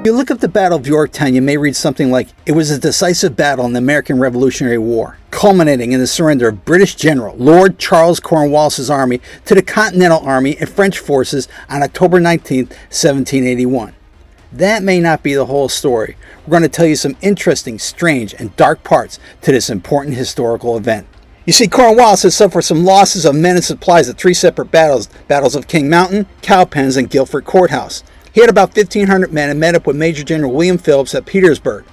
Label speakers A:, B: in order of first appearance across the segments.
A: you look up the Battle of Yorktown, you may read something like, it was a decisive battle in the American Revolutionary War, culminating in the surrender of British General Lord Charles Cornwallis's army to the Continental Army and French forces on October 19, 1781. That may not be the whole story. We're going to tell you some interesting, strange, and dark parts to this important historical event. You see, Cornwallis has suffered some losses of men and supplies at 3 separate battles of King Mountain, Cowpens, and Guilford Courthouse. He had about 1,500 men and met up with Major General William Phillips at Petersburg.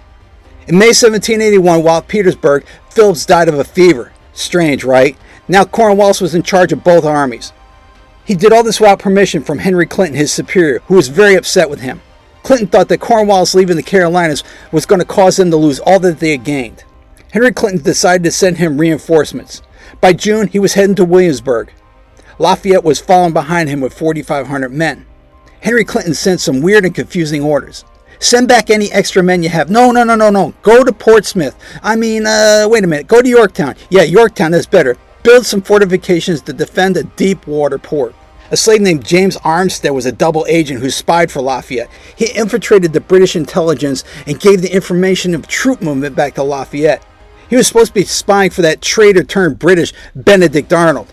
A: In May 1781, while at Petersburg, Phillips died of a fever. Strange, right? Now Cornwallis was in charge of both armies. He did all this without permission from Henry Clinton, his superior, who was very upset with him. Clinton thought that Cornwallis leaving the Carolinas was going to cause them to lose all that they had gained. Henry Clinton decided to send him reinforcements. By June, he was heading to Williamsburg. Lafayette was following behind him with 4,500 men. Henry Clinton sent some weird and confusing orders. Send back any extra men you have. No. Go to Portsmouth. Wait a minute. Go to Yorktown. Yeah, Yorktown is better. Build some fortifications to defend a deep water port. A slave named James Armstead was a double agent who spied for Lafayette. He infiltrated the British intelligence and gave the information of troop movement back to Lafayette. He was supposed to be spying for that traitor-turned-British Benedict Arnold.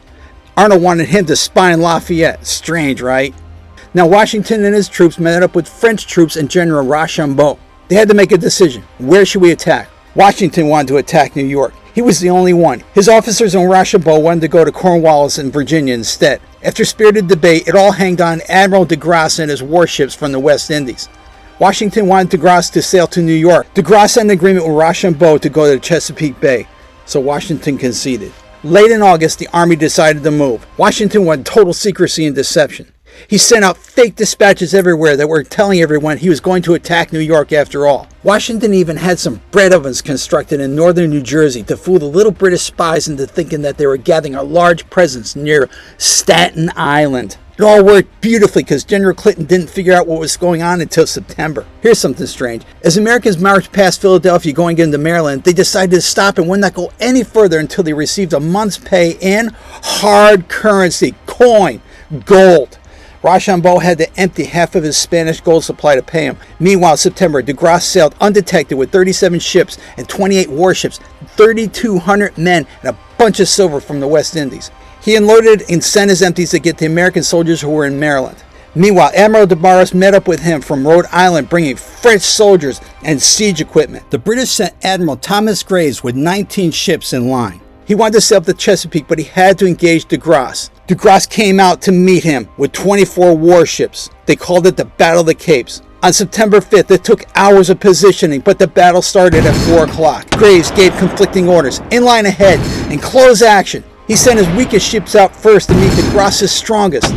A: Arnold wanted him to spy on Lafayette. Strange, right? Now Washington and his troops met up with French troops and General Rochambeau. They had to make a decision. Where should we attack? Washington wanted to attack New York. He was the only one. His officers and Rochambeau wanted to go to Cornwallis and Virginia instead. After spirited debate, it all hanged on Admiral de Grasse and his warships from the West Indies. Washington wanted de Grasse to sail to New York. De Grasse had an agreement with Rochambeau to go to Chesapeake Bay, so Washington conceded. Late in August, the army decided to move. Washington wanted total secrecy and deception. He sent out fake dispatches everywhere that were telling everyone he was going to attack New York after all. Washington even had some bread ovens constructed in northern New Jersey to fool the little British spies into thinking that they were gathering a large presence near Staten Island. It all worked beautifully because General Clinton didn't figure out what was going on until September. Here's something strange. As Americans marched past Philadelphia going into Maryland, they decided to stop and would not go any further until they received a month's pay in hard currency, coin, gold. Rochambeau had to empty half of his Spanish gold supply to pay him. Meanwhile, September, de Grasse sailed undetected with 37 ships and 28 warships, 3,200 men, and a bunch of silver from the West Indies. He unloaded and sent his empties to get the American soldiers who were in Maryland. Meanwhile, Admiral de Barras met up with him from Rhode Island, bringing French soldiers and siege equipment. The British sent Admiral Thomas Graves with 19 ships in line. He wanted to sail up the Chesapeake, but he had to engage de Grasse. De Grasse came out to meet him with 24 warships. They called it the Battle of the Capes. On September 5th, it took hours of positioning, but the battle started at 4 o'clock. Graves gave conflicting orders, in line ahead, and close action. He sent his weakest ships out first to meet de Grasse's strongest.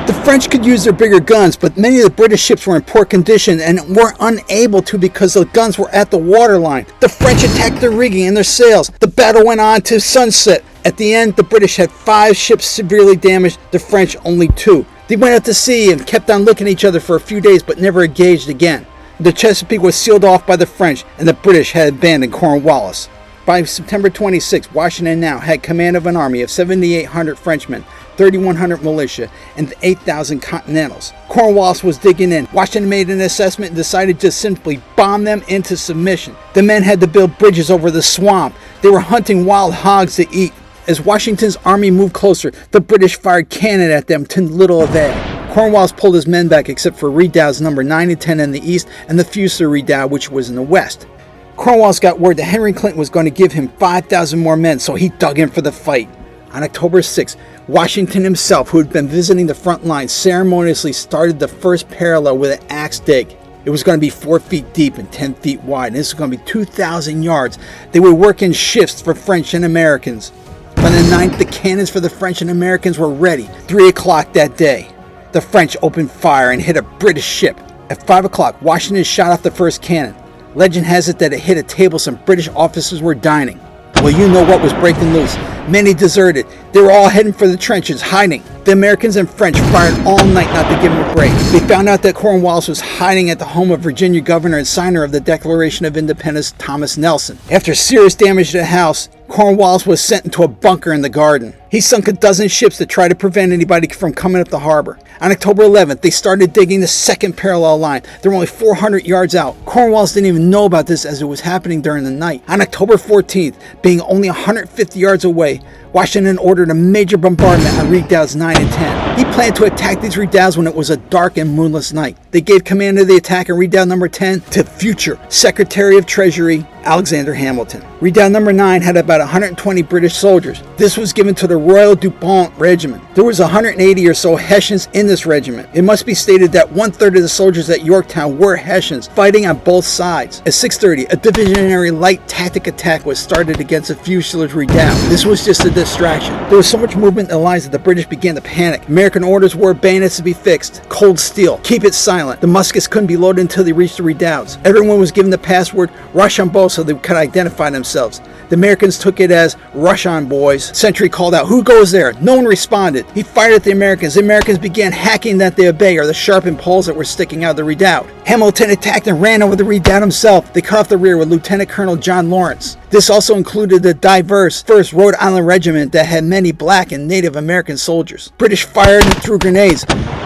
A: The French could use their bigger guns, but many of the British ships were in poor condition and were unable to because the guns were at the waterline. The French attacked their rigging and their sails. The battle went on to sunset. At the end, the British had 5 ships severely damaged, the French only 2. They went out to sea and kept on looking at each other for a few days but never engaged again. The Chesapeake was sealed off by the French and the British had abandoned Cornwallis. By September 26, Washington now had command of an army of 7,800 Frenchmen, 3,100 militia, and 8,000 Continentals. Cornwallis was digging in. Washington made an assessment and decided to simply bomb them into submission. The men had to build bridges over the swamp. They were hunting wild hogs to eat. As Washington's army moved closer, the British fired cannon at them to little avail. Cornwallis pulled his men back except for redoubts number 9 and 10 in the east and the Fusilier redoubt, which was in the west. Cornwallis got word that Henry Clinton was going to give him 5,000 more men, so he dug in for the fight. On October 6, Washington himself, who had been visiting the front line, ceremoniously started the first parallel with an axe dig. It was going to be 4 feet deep and 10 feet wide, and this was going to be 2,000 yards. They would work in shifts for French and Americans. By the 9th, the cannons for the French and Americans were ready. 3 o'clock that day, the French opened fire and hit a British ship. At 5 o'clock, Washington shot off the first cannon. Legend has it that it hit a table some British officers were dining. Well, you know what was breaking loose. Many deserted. They were all heading for the trenches, hiding. The Americans and French fired all night not to give him a break. They found out that Cornwallis was hiding at the home of Virginia governor and signer of the Declaration of Independence, Thomas Nelson. After serious damage to the house, Cornwallis was sent into a bunker in the garden. He sunk a dozen ships to try to prevent anybody from coming up the harbor. On October 11th, they started digging the second parallel line. They were only 400 yards out. Cornwallis didn't even know about this as it was happening during the night. On October 14th, being only 150 yards away, Washington ordered a major bombardment on redoubts 9 and 10. He planned to attack these redoubts when it was a dark and moonless night. They gave command of the attack on redoubt number 10 to future Secretary of Treasury Alexander Hamilton. Redoubt number 9 had about 120 British soldiers. This was given to the Royal DuPont Regiment. There was 180 or so Hessians in this regiment. It must be stated that 1/3 of the soldiers at Yorktown were Hessians, fighting on both sides. At 6:30, a divisionary light tactic attack was started against a fuselage redoubt. This was just a distraction. There was so much movement in the lines that the British began to panic. American orders were bayonets to be fixed, cold steel, keep it silent. The muskets couldn't be loaded until they reached the redoubts. Everyone was given the password Rochambeau so they could identify themselves. The Americans took it as "Rush on, boys." Sentry called out, "Who goes there?" No one responded. He fired at the Americans. The Americans began hacking at the obey, or the sharpened poles that were sticking out of the redoubt. Hamilton attacked and ran over the redoubt himself. They cut off the rear with Lieutenant Colonel John Lawrence. This also included the diverse 1st Rhode Island Regiment that had many black and Native American soldiers. British fired and threw grenades.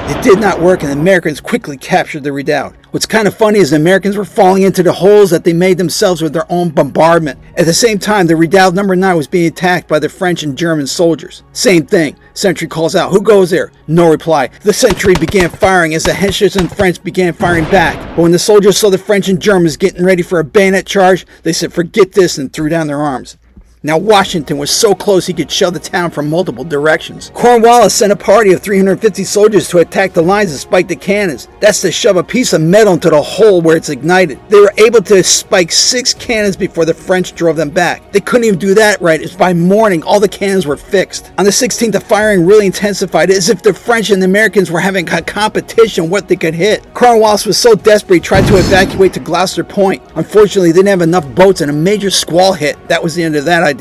A: It did not work, and the Americans quickly captured the redoubt. What's kind of funny is the Americans were falling into the holes that they made themselves with their own bombardment. At the same time, the redoubt number 9 was being attacked by the French and German soldiers. Same thing. Sentry calls out, "Who goes there?" No reply. The sentry began firing as the Hessians and French began firing back. But when the soldiers saw the French and Germans getting ready for a bayonet charge, they said, "Forget this," and threw down their arms. Now Washington was so close he could shell the town from multiple directions. Cornwallis sent a party of 350 soldiers to attack the lines and spike the cannons. That's to shove a piece of metal into the hole where it's ignited. They were able to spike 6 cannons before the French drove them back. They couldn't even do that right, as by morning all the cannons were fixed. On the 16th, the firing really intensified, as if the French and the Americans were having a competition what they could hit. Cornwallis was so desperate he tried to evacuate to Gloucester Point. Unfortunately, they didn't have enough boats and a major squall hit. That was the end of that idea.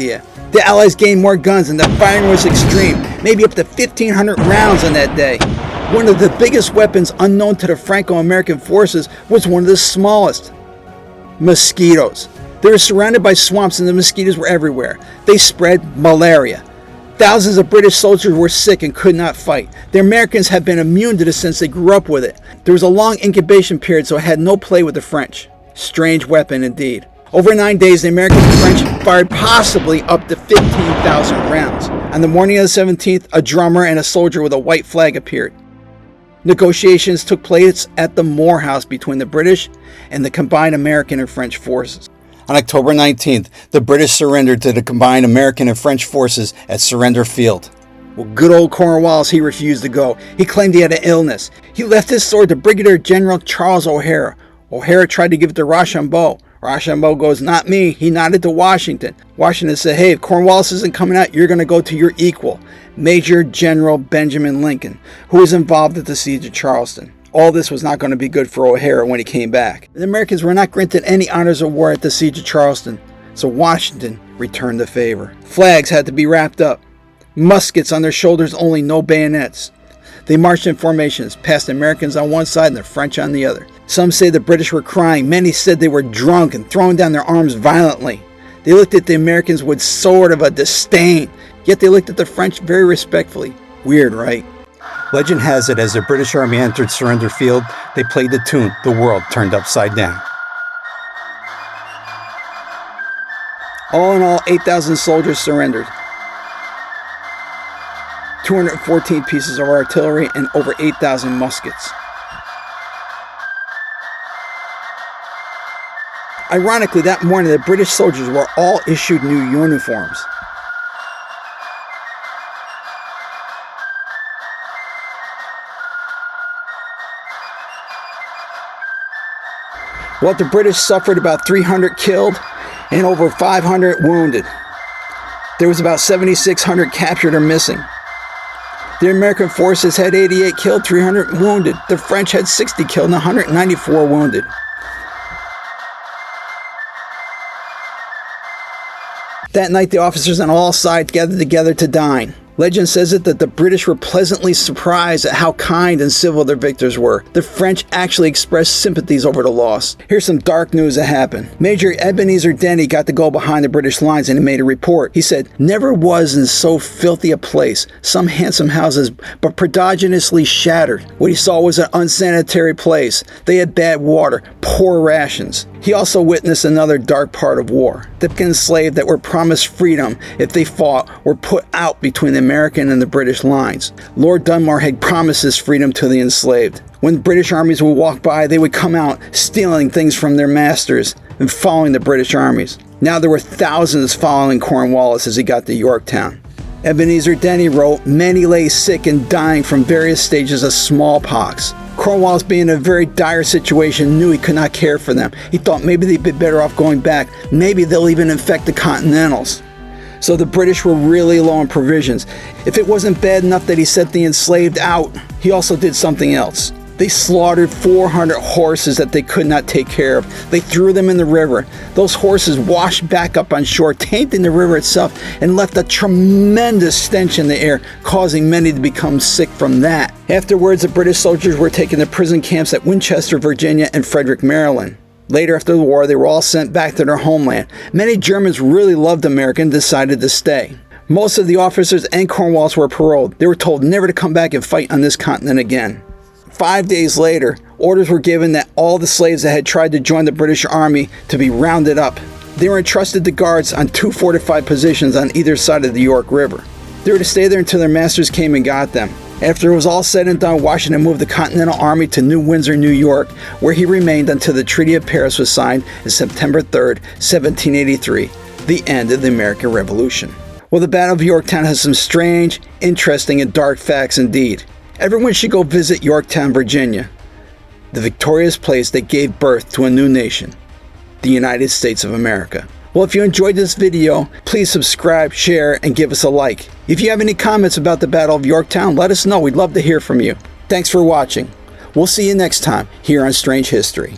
A: The Allies gained more guns and the firing was extreme, maybe up to 1,500 rounds on that day. One of the biggest weapons unknown to the Franco-American forces was one of the smallest: mosquitoes. They were surrounded by swamps and the mosquitoes were everywhere. They spread malaria. Thousands of British soldiers were sick and could not fight. The Americans had been immune to this since they grew up with it. There was a long incubation period, so it had no play with the French. Strange weapon indeed. Over 9 days, the Americans and French fired possibly up to 15,000 rounds. On the morning of the 17th, a drummer and a soldier with a white flag appeared. Negotiations took place at the Moore House between the British and the combined American and French forces. On October 19th, the British surrendered to the combined American and French forces at Surrender Field. Well, good old Cornwallis, he refused to go. He claimed he had an illness. He left his sword to Brigadier General Charles O'Hara. O'Hara tried to give it to Rochambeau. Rochambeau goes, "Not me." He nodded to Washington. Washington said, "Hey, if Cornwallis isn't coming out, you're going to go to your equal, Major General Benjamin Lincoln, who was involved at the siege of Charleston." All this was not going to be good for O'Hara when he came back. The Americans were not granted any honors of war at the siege of Charleston, so Washington returned the favor. Flags had to be wrapped up. Muskets on their shoulders only, no bayonets. They marched in formations, past the Americans on one side and the French on the other. Some say the British were crying. Many said they were drunk and throwing down their arms violently. They looked at the Americans with sort of a disdain, yet they looked at the French very respectfully. Weird, right? Legend has it, as the British Army entered Surrender Field, they played the tune, "The World Turned Upside Down." All in all, 8,000 soldiers surrendered. 214 pieces of artillery and over 8,000 muskets. Ironically, that morning the British soldiers were all issued new uniforms. Well, the British suffered about 300 killed and over 500 wounded. There was about 7,600 captured or missing. The American forces had 88 killed, 300 wounded. The French had 60 killed and 194 wounded. That night, the officers on all sides gathered together to dine. Legend says it that the British were pleasantly surprised at how kind and civil their victors were. The French actually expressed sympathies over the loss. Here's some dark news that happened. Major Ebenezer Denny got to go behind the British lines and he made a report. He said, "Never was in so filthy a place. Some handsome houses, but prodigiously shattered. What he saw was an unsanitary place. They had bad water, poor rations." He also witnessed another dark part of war. The enslaved that were promised freedom if they fought were put out between the American and the British lines. Lord Dunmore had promised this freedom to the enslaved. When British armies would walk by, they would come out stealing things from their masters and following the British armies. Now there were thousands following Cornwallis as he got to Yorktown. Ebenezer Denny wrote, "Many lay sick and dying from various stages of smallpox." Cornwallis, being in a very dire situation, knew he could not care for them. He thought maybe they'd be better off going back. Maybe they'll even infect the Continentals. So the British were really low on provisions. If it wasn't bad enough that he sent the enslaved out, he also did something else. They slaughtered 400 horses that they could not take care of. They threw them in the river. Those horses washed back up on shore, tainting the river itself, and left a tremendous stench in the air, causing many to become sick from that. Afterwards, the British soldiers were taken to prison camps at Winchester, Virginia, and Frederick, Maryland. Later, after the war, they were all sent back to their homeland. Many Germans really loved America and decided to stay. Most of the officers and Cornwallis were paroled. They were told never to come back and fight on this continent again. 5 days later, orders were given that all the slaves that had tried to join the British Army to be rounded up. They were entrusted to guards on 2 fortified positions on either side of the York River. They were to stay there until their masters came and got them. After it was all said and done, Washington moved the Continental Army to New Windsor, New York, where he remained until the Treaty of Paris was signed on September 3rd, 1783, the end of the American Revolution. Well, the Battle of Yorktown has some strange, interesting, and dark facts indeed. Everyone should go visit Yorktown, Virginia, the victorious place that gave birth to a new nation, the United States of America. Well, if you enjoyed this video, please subscribe, share, and give us a like. If you have any comments about the Battle of Yorktown, let us know. We'd love to hear from you. Thanks for watching. We'll see you next time here on Strange History.